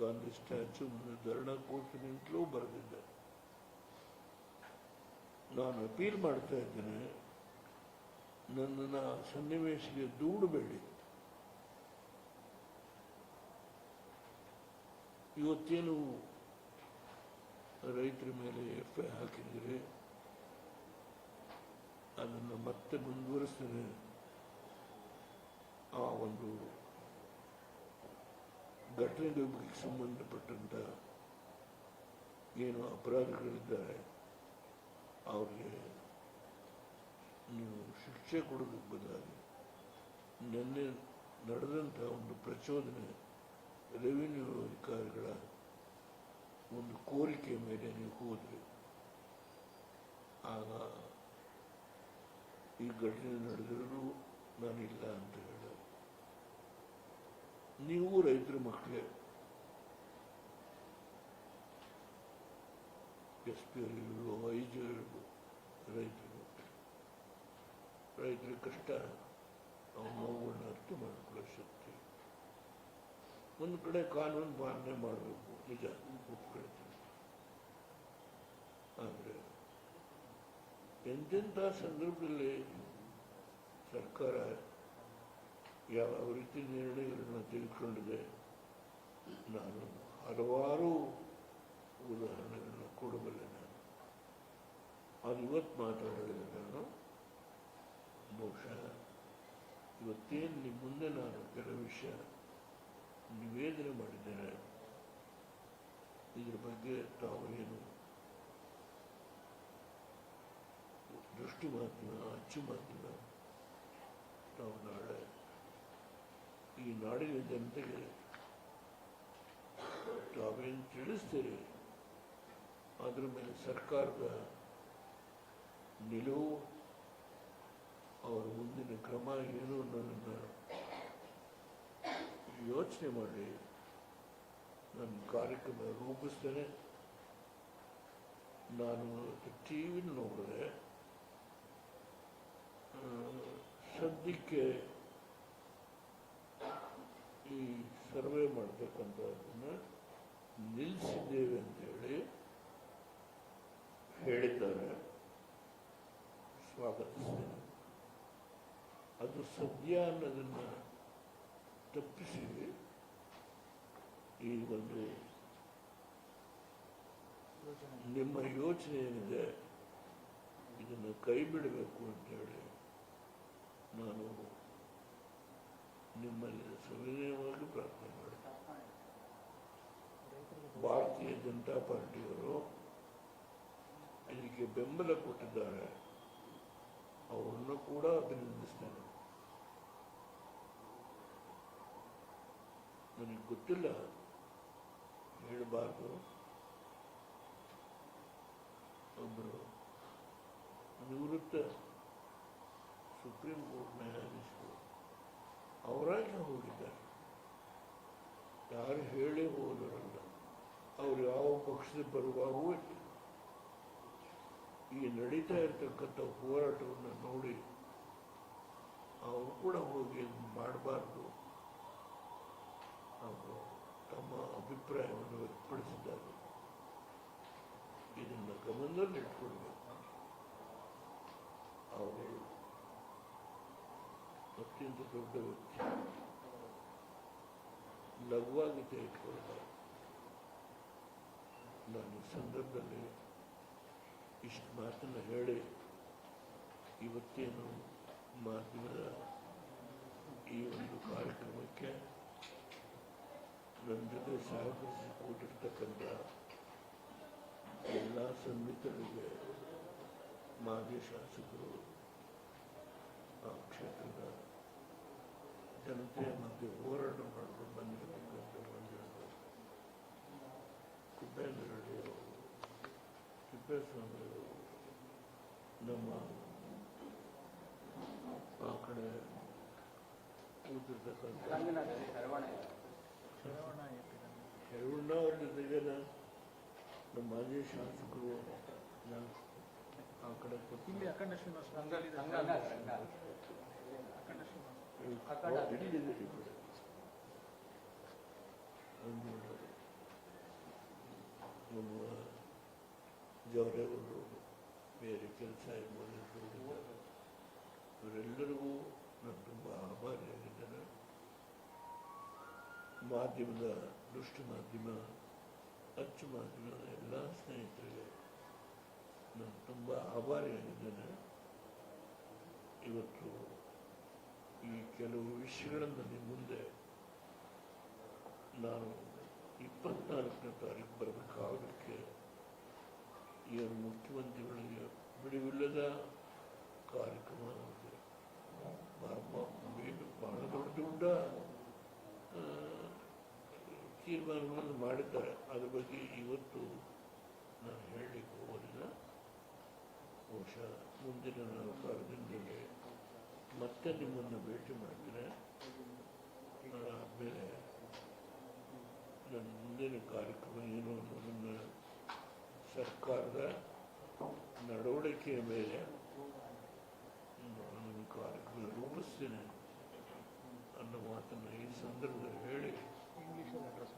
ಗಾಂಧಿ ಸ್ಟ್ಯಾಚ್ಯೂ ಮುಂದೆ ಧರಣ ಕೂರ್ತೀನಿ ಅಂತಲೂ ಬರೆದಿದ್ದೆ. ನಾನು ಅಪೀಲ್ ಮಾಡ್ತಾ ಇದ್ದೇನೆ, ನನ್ನನ್ನು ಸನ್ನಿವೇಶಕ್ಕೆ ದೂಡಬೇಡಿ. ಇವತ್ತೇನು ರೈತರ ಮೇಲೆ FIR ಹಾಕಿದರೆ ಅದನ್ನು ಮತ್ತೆ ಮುಂದುವರಿಸ್ತೇನೆ. ಆ ಒಂದು ಘಟನೆಗಳಿಗೆ ಸಂಬಂಧಪಟ್ಟಂತ ಏನು ಅಪರಾಧಿಗಳಿದ್ದಾರೆ ಅವ್ರಿಗೆ ನೀವು ಶಿಕ್ಷೆ ಕೊಡೋದಕ್ಕೆ ಬದಲಾಗಿ ನಿನ್ನೆ ನಡೆದಂಥ ಒಂದು ಪ್ರಚೋದನೆ, ರೆವಿನ್ಯೂ ಅಧಿಕಾರಿಗಳ ಒಂದು ಕೋರಿಕೆ ಮೇಲೆ ನೀವು ಹೋದ್ರಿ, ಆಗ ಈ ಘಟನೆ ನಡೆದರೂ ನಾನಿಲ್ಲ ಅಂತ ಹೇಳ. ನೀವು ರೈತರ ಮಕ್ಕಳೇ, SP ಅವರು 5 ರೈತರು ರೈತರ ಕಷ್ಟ ಅವ್ರ ನೋವುಗಳನ್ನ ಅರ್ಥ ಮಾಡಿಕೊಳ್ಳೋ ಶಕ್ತಿ. ಒಂದು ಕಡೆ ಕಾನೂನು ಪಾಲನೆ ಮಾಡಬೇಕು, ನಿಜ ಒಪ್ಕೊಳ್ತೀನಿ. ಆದರೆ ಎಂತೆಂಥ ಸಂದರ್ಭದಲ್ಲಿ ಸರ್ಕಾರ ಯಾವ ರೀತಿ ನಿರ್ಣಯಗಳನ್ನ ತೆಗೆದುಕೊಂಡಿದೆ, ನಾನು ಹಲವಾರು ಉದಾಹರಣೆಗಳನ್ನ ಕೊಡಬಲ್ಲೆ. ನಾನು ಅದು ಇವತ್ತು ಮಾತಾಡಲಿಲ್ಲ. ನಾನು ಬಹುಶಃ ಇವತ್ತೇನು ನಿಮ್ಮ ಮುಂದೆ ನಾನು ಕೆಲವು ವಿಷಯ ನಿವೇದನೆ ಮಾಡಿದ್ದೇನೆ, ಇದ್ರ ಬಗ್ಗೆ ತಾವು ಏನು ದೃಷ್ಟಿ ಮಾತಿನ ಅಚ್ಚು ಮಾತಿನ ತಾವು ನಾಳೆ ಈ ನಾಡಿನ ಜನತೆಗೆ ತಾವೇನು ತಿಳಿಸ್ತೀರಿ, ಅದ್ರ ಮೇಲೆ ಸರ್ಕಾರದ ನಿಲುವು, ಅವರ ಮುಂದಿನ ಕ್ರಮ ಏನು ಅನ್ನೋದನ್ನು ಯೋಚನೆ ಮಾಡಿ ನನ್ನ ಕಾರ್ಯಕ್ರಮ ರೂಪಿಸ್ತೇನೆ. ನಾನು ಟಿ ವಿ ನೋಡಿದೆ, ಸದ್ಯಕ್ಕೆ ಈ ಸರ್ವೆ ಮಾಡ್ತಕ್ಕಂಥದ್ದನ್ನು ನಿಲ್ಲಿಸಿದ್ದೇವೆ ಅಂತೇಳಿ ಹೇಳಿದ್ದಾರೆ. ಸ್ವಾಗತಿಸ್ತೇನೆ. ಅದು ಸದ್ಯ ಅನ್ನೋದನ್ನು ತಪ್ಪಿಸಿ ಈ ಒಂದು ನಿಮ್ಮ ಯೋಚನೆ ಏನಿದೆ ಇದನ್ನು ಕೈ ಬಿಡಬೇಕು ಅಂತೇಳಿ ನಾನು ನಿಮ್ಮಲ್ಲಿ ಸವಿನಯವಾಗಿ ಪ್ರಾರ್ಥನೆ ಮಾಡಿದೆ. ಭಾರತೀಯ ಜನತಾ ಪಾರ್ಟಿಯವರು ಇದಕ್ಕೆ ಬೆಂಬಲ ಕೊಟ್ಟಿದ್ದಾರೆ, ಅವರನ್ನು ಕೂಡ ಅಭಿನಂದಿಸ್ತೇನೆ. ನನಗೆ ಗೊತ್ತಿಲ್ಲ, ಹೇಳಬಾರ್ದು. ಒಬ್ಬರು ನಿವೃತ್ತ ಸುಪ್ರೀಂ ಕೋರ್ಟ್ ನ್ಯಾಯಾಧೀಶರು ಅವರಾಗಿ ಹೋಗಿದ್ದಾರೆ, ಯಾರು ಹೇಳಿ ಹೋದರಲ್ಲ. ಅವರು ಯಾವ ಪಕ್ಷದ ಪರವಾಗೂ ಈ ನಡೀತಾ ಇರತಕ್ಕಂಥ ಹೋರಾಟವನ್ನು ನೋಡಿ ಅವರು ಕೂಡ ಹೋಗಿ ಮಾಡಬಾರ್ದು, ಅವರು ತಮ್ಮ ಅಭಿಪ್ರಾಯವನ್ನು ವ್ಯಕ್ತಪಡಿಸಿದ್ದಾರೆ. ಇದನ್ನು ಗಮನದಲ್ಲಿಟ್ಕೊಳ್ಬೇಕು. ಅವರು ಅತ್ಯಂತ ದೊಡ್ಡ ವ್ಯಕ್ತಿ, ಲಘುವಾಗಿ ತೆಗೆದುಕೊಳ್ಳಬಾರ್ದು. ನಾನು ಈ ಸಂದರ್ಭದಲ್ಲಿ ಇಷ್ಟು ಮಾತನ್ನು ಹೇಳಿ ಇವತ್ತೇನು ಮಾಧ್ಯಮದ ಈ ಒಂದು ಕಾರ್ಯಕ್ರಮಕ್ಕೆ ನನ್ನ ಜೊತೆ ಸಹಕರಿಸಿ ಕೊಟ್ಟಿರ್ತಕ್ಕಂಥ ಎಲ್ಲ ಸನ್ಮಿತರಿಗೆ, ಮಾಜಿ ಶಾಸಕರು, ಆ ಕ್ಷೇತ್ರದ ಜನತೆಯ ಮಧ್ಯೆ ಹೋರಾಟ ಮಾಡಿಕೊಂಡು ಬಂದಿರತಕ್ಕಂಥ ಮಂದಿರಗಳು, ಕುಬೇಂದ್ರ ರೆಡ್ಡಿಯವರು, ತಿಪ್ಪೇಸ್ವಾಮಿಯವರು, ನಮ್ಮ ಆ ಕಡೆ ಕೂತಿರ್ತಕ್ಕಂಥ ಶರವಣ್ಣ ಅವ್ರ ಜೊತೆಗೆ ನಮ್ಮ ಮಾಜಿ ಶಾಸಕರು, ಆ ಕಡೆ ಇಲ್ಲಿ ಅಖಂಡ ಶ್ರೀನಿವಾಸ ನಮ್ಮ ಜವರೇಗೌಡರು ಬೇರೆ ಕೆಲಸ ಇರ್ಬೋದು, ಅವರೆಲ್ಲರಿಗೂ ನಾನು ತುಂಬ ಆಭಾರಿಯಾಗಿದ್ದೇನೆ. ಮಾಧ್ಯಮದ ದೃಷ್ಟಿ ಮಾಧ್ಯಮ, ಅಚ್ಚು ಮಾಧ್ಯಮದ ಎಲ್ಲ ಸ್ನೇಹಿತರಿಗೆ ನಾನು ತುಂಬ ಆಭಾರಿಯಾಗಿದ್ದೇನೆ. ಇವತ್ತು ಈ ಕೆಲವು ವಿಷಯಗಳನ್ನು ನಿಮ್ಮ ಮುಂದೆ ನಾನು 24ನೇ ತಾರೀಕು ಬರಬೇಕಾಗೋದಕ್ಕೆ ಏನು ಮುಖ್ಯಮಂತ್ರಿಗಳಿಗೆ ಬಿಡುವಿಲ್ಲದ ಕಾರ್ಯಕ್ರಮ ಬಹಳ ದೊಡ್ಡ ತೀರ್ಮಾನಗಳನ್ನು ಮಾಡಿದ್ದಾರೆ. ಅದ್ರ ಬಗ್ಗೆ ಇವತ್ತು ನಾನು ಹೇಳಲಿಕ್ಕೆ ಹೋಗೋದಿಲ್ಲ. ಬಹುಶಃ ಮುಂದಿನ 4 ದಿನದಲ್ಲಿ ಮತ್ತೆ ನಿಮ್ಮನ್ನು ಭೇಟಿ ಮಾಡ್ತೇನೆ. ಆದಮೇಲೆ ನನ್ನ ಮುಂದಿನ ಕಾರ್ಯಕ್ರಮ ಏನು ಅನ್ನೋದನ್ನು ಸರ್ಕಾರದ ನಡವಳಿಕೆಯ ಮೇಲೆ ನಾನು ಕಾರ್ಯಕ್ರಮ ರೂಪಿಸ್ತೇನೆ ಅನ್ನೋ ಮಾತನ್ನು ಈ ಸಂದರ್ಭದಲ್ಲಿ ಹೇಳಿ ಇಂಗ್ಲೀಷಲ್ಲಿ ಅಡ್ರೆಸ್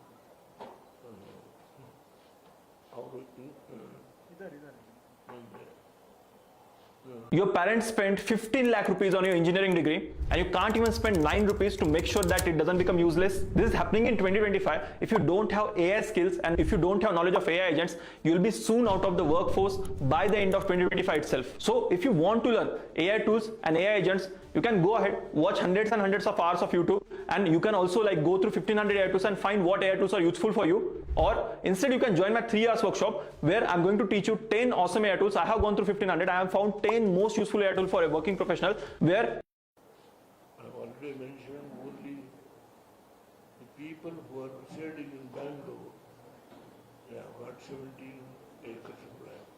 ಅವರು ಇದ್ದಾರೆ ಮುಂದೆ Your parents spent 15 lakh rupees on your engineering degree and you can't even spend 9 rupees to make sure that it doesn't become useless. This is happening in 2025. If you don't have AI skills and if you don't have knowledge of AI agents, you'll be soon out of the workforce by the end of 2025 itself. So if you want to learn AI tools and AI agents, you can go ahead, watch hundreds and hundreds of hours of YouTube, and you can also like go through 1500 AI tools and find what AI tools are useful for you. Or instead you can join my 3 hours workshop where I'm going to teach you 10 awesome AI tools. I have gone through 1500. I have found 10 most useful AI tools for a working professional where I've already mentioned only the people who are residing in Bangalore. They have got 17 acres of land.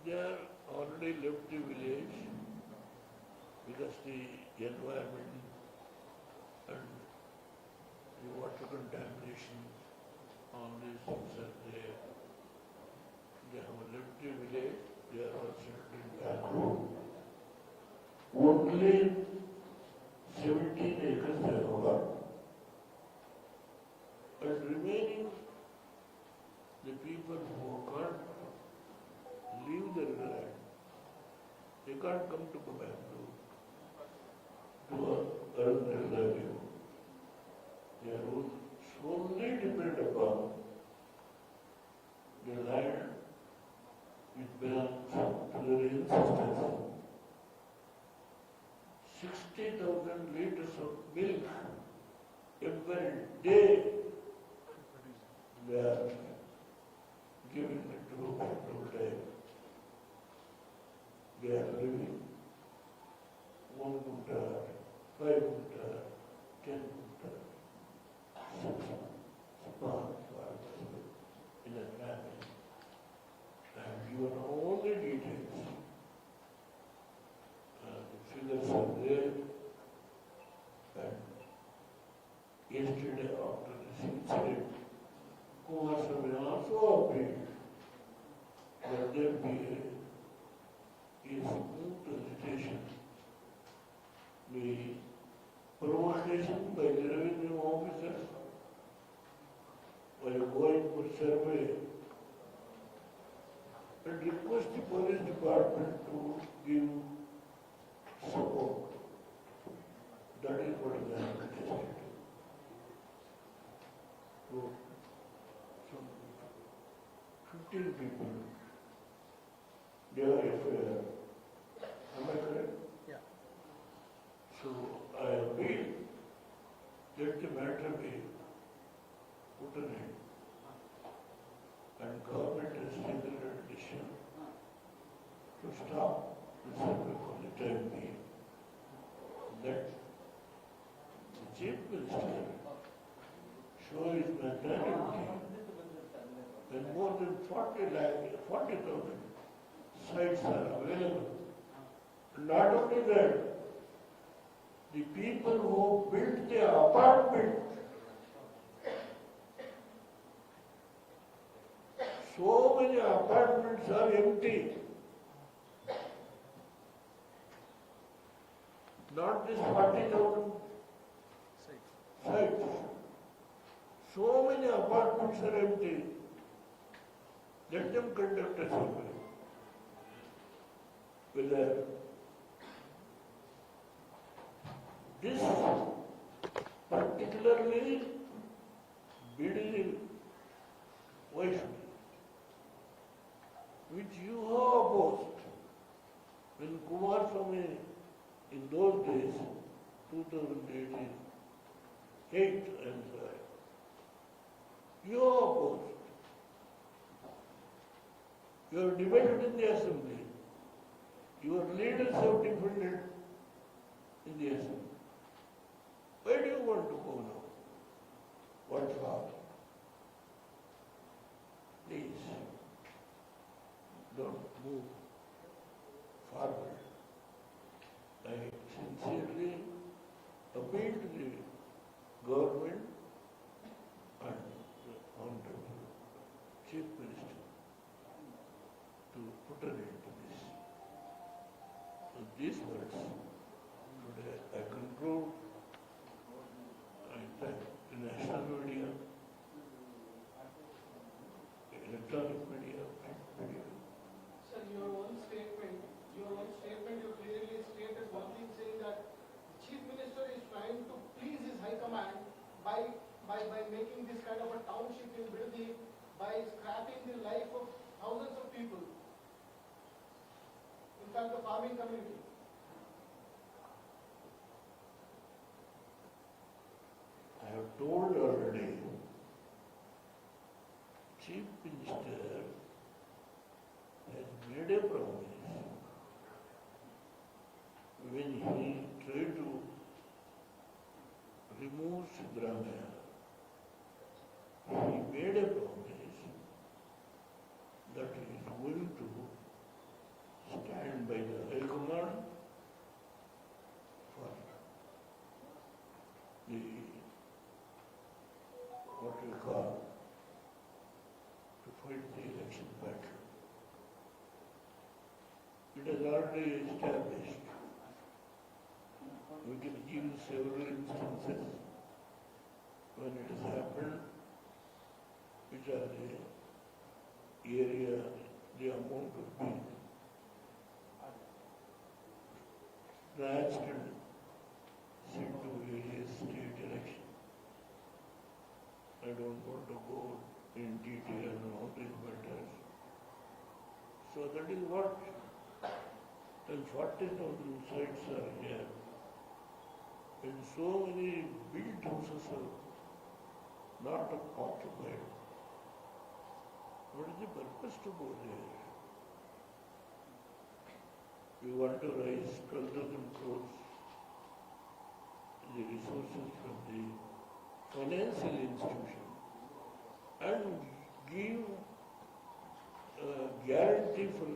They are already left the village because the environment and the water contamination, all these things are there. They have left the village, they are all settled in Bangalore. Only 17 acres they have got. And remaining, the people who can't leave their land, they can't come to Bangalore to earn their livelihood. They are solely dependent upon the land which belongs to their ancestors. 60,000 liters of milk every day they are giving it to people day. They are living 1 gunta, 5 gunta, 10 gunta, 6 farms in a family. I have given all the details. The figures are there. And yesterday after this incident, Kumaraswamy also appealed that there be a smooth agitation. The provocation by the revenue officers while going for survey and request the police department to give support. That is what is happening. So, some 15 people, they are FIR. Am I correct? Yeah. So I appeal that the matter be put on it. And government has taken a decision to stop the survey for the time being. That the Chief Minister show his mentality when more than 40,000 sites are available. Not only that, the people who built the apartment, so many apartments are empty. Not this 40,000 sites. So many apartments are empty. Let them conduct a survey. Whether this particularly building, which you have opposed when Kumaraswamy in those days, 2018, 8, I'm sorry, you have opposed. You have debated in the assembly. Your leaders have defended in the assembly. Where do you want to go now? What's wrong? Please, don't move forward. I sincerely appeal to the government and the Honorable Chief Minister to put an end to this. So these words today I conclude. I thank the national media, electronic media, print media. Sir, your own statement, you clearly stated one thing saying that the Chief Minister is trying to please his High Command by making this kind of a township in Bidadi, by scrapping the life of thousands of people. In fact, the farming community. I have told already, Chief Minister has made a promise when he tried to remove Siddaramaiah. He made a promise that he is going to stand by the High Command for the what we call to fight the election battle. It is already established. We can give several instances when it has happened, which are the area, the amount of being snatched and sent to various state elections. I don't want to go in detail on all these matters. So that is what, and 40,000 sites are here. And so many built houses are not occupied. What is the purpose to go there? We want to raise 12,000 crores, the resources from the financial institution, and give a guarantee for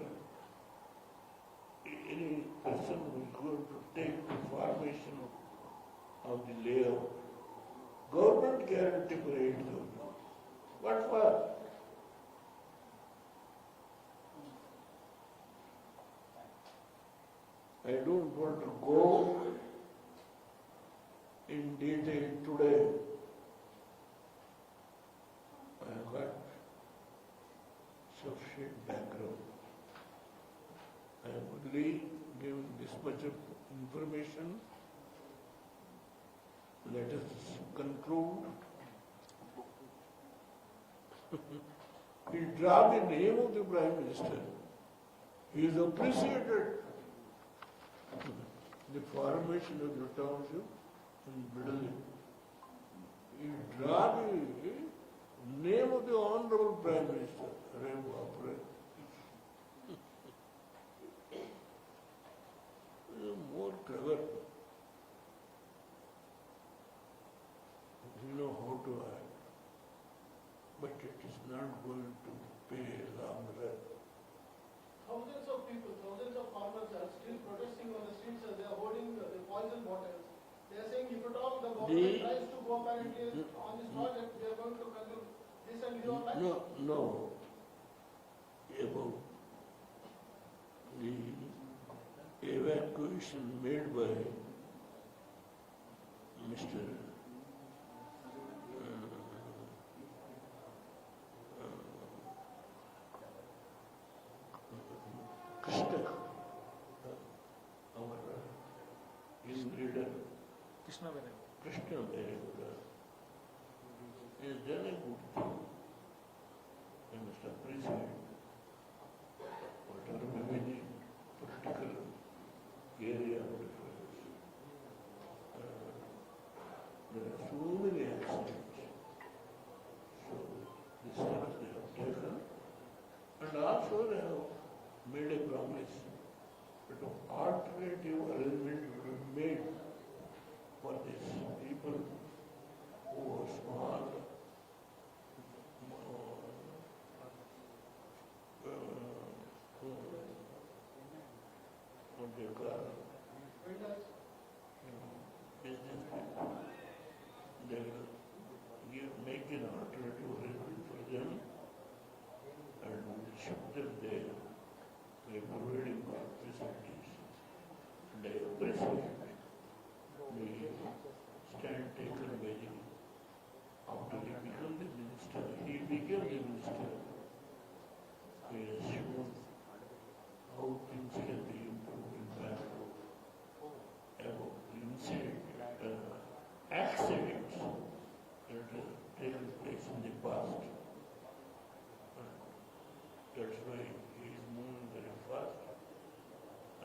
any person who is going to take the formation of the layout. Government guarantee for 8,000. What for? I don't want to go in detail today. I have got sufficient background. I am only giving this much of information. Let us conclude. He dropped the name of the Prime Minister. He is appreciated. The formation of the township in Bidadi. He dropped the name of the Honorable Prime Minister. More clever. You know how to act. But it is not going to pay long run. Thousands of people, thousands of farmers are still protesting on the streets as they are holding the poison bottles. They are saying if at all the government tries to go apparently on this project, they are going to consume this and your life. No. About the evacuation made by Mr. Krishna, our young leader, Krishna Bairegowda, is done a good thing. I must appreciate whatever may be the political area of affairs. There are so many accidents. So the steps they have taken, and also they have made a promise that an alternative arrangement will be made for these people who are small, what they call business people. They will make an alternative arrangement for them them there by providing facilities. And I appreciate the stand taken by the, after he became the minister, he has shown how things can be improved in Bangalore, about the accidents that have taken place in the past. That's why he is moving very fast.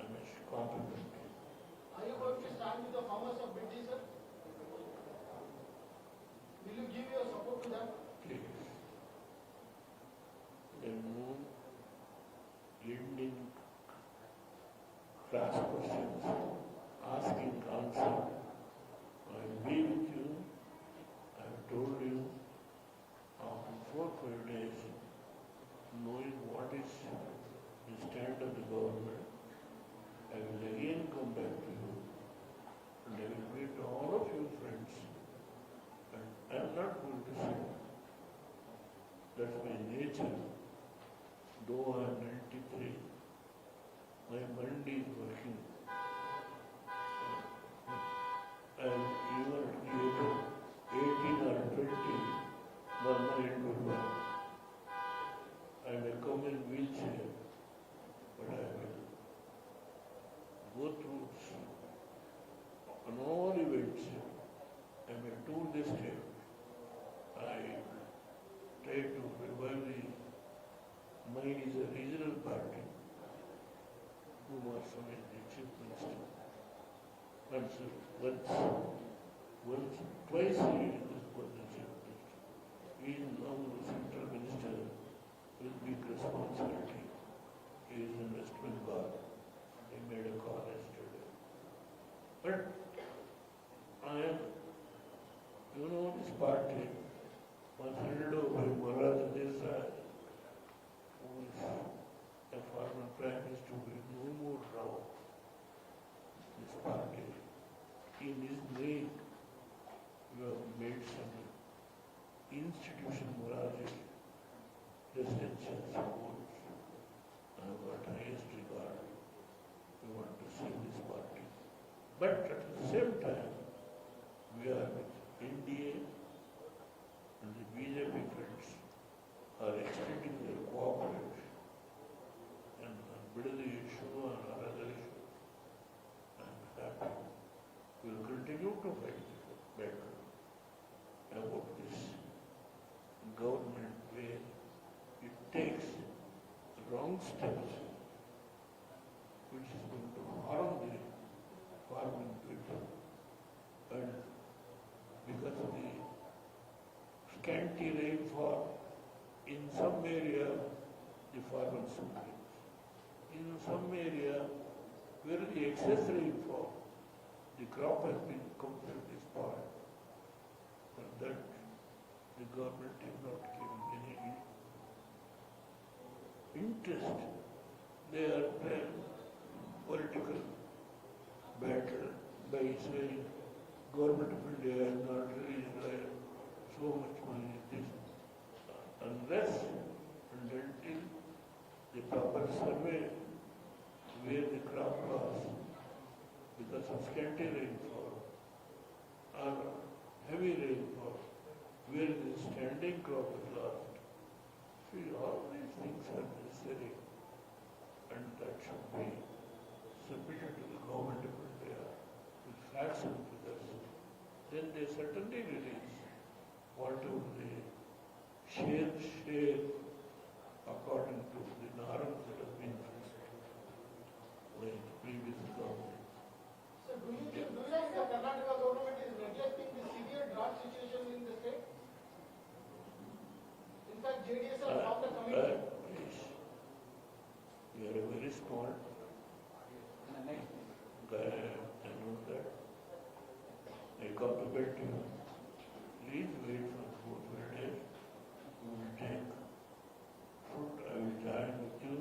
I must compliment him. Are you going to stand with the farmers of Biddi, sir? Will you give your support to them? Please. Then move ending class questions, asking answer. I will be with you. I have told you after 4 or 5 days, knowing what is the stand of the government, I will again come back to you and I will meet all of you friends. And I am not going to say that's my nature. Though I am 93, my mind is working. And even at the age of 18 or 20, my mind will work. I may come in wheelchair, but I will go through on all events. I may tour the state. I try to revive the mine is a regional party. Kumaraswamy is the chief minister. Once, twice he was the chief minister. He is now the central minister with big responsibility. He is in West Bengal. He made a call yesterday. But I am, this party was headed over by Morarji Desai, who is a former prime minister who is no more now. This party, in his name, you have made some institution Morarji residential schools. I have got highest regard. We want to see this party. But at the same time, we are with NDA and the BJP friends are extending their cooperation and on Bidadi issue and another issue. I'm happy. We will continue to fight better about this government where it takes wrong steps which is going to harm the farming people. And because of the scanty rainfall, in some area the farmers suffer. In some area where the excess rainfall, the crop has been completely spoiled. And that the government is not giving any interest. They are playing political battle by saying government of India has not released so much money this. Unless and until the proper survey where the crop was because of scanty rainfall or heavy rainfall, where the standing crop is lost. See, all these things are necessary and that should be submitted to the government of India with facts and figures. Then they certainly release whatever they share according to the norms that have been fixed by the previous government. So do you think the Karnataka government is neglecting the severe drought situation in the state? In fact, JDS has formed a committee. Please, you are a very smart guy, I know that. I compliment you. Please wait for 4 days. We will take food. I will join with you.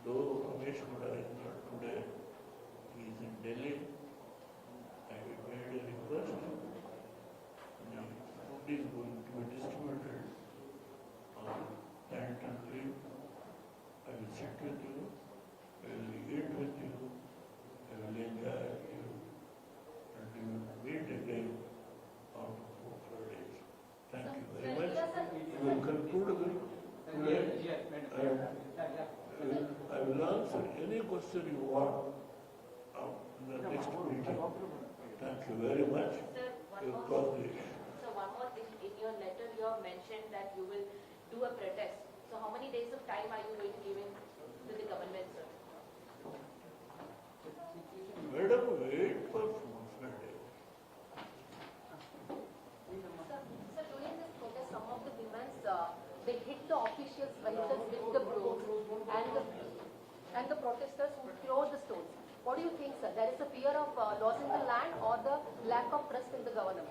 Though Ramesh Gowda is not today, he is in Delhi. I will made a request. The food is going to be distributed on Canton Green with you, I will eat with you, I will enjoy you, and we will meet again after 4 days. Thank you very much. We will conclude today. I will answer any question you want in the next meeting. Thank you very much. Sir, Your cooperation. so one more thing. In your letter, you have mentioned that you will do a protest. So how many days of time are you going to give in to the government, sir? Madam, wait for 4 days. Sir, during this protest, some of the women, they hit the officials' vehicles with the brooms and the protesters who throw the stones. What do you think, sir? There is a fear of losing the land or the lack of trust in the government?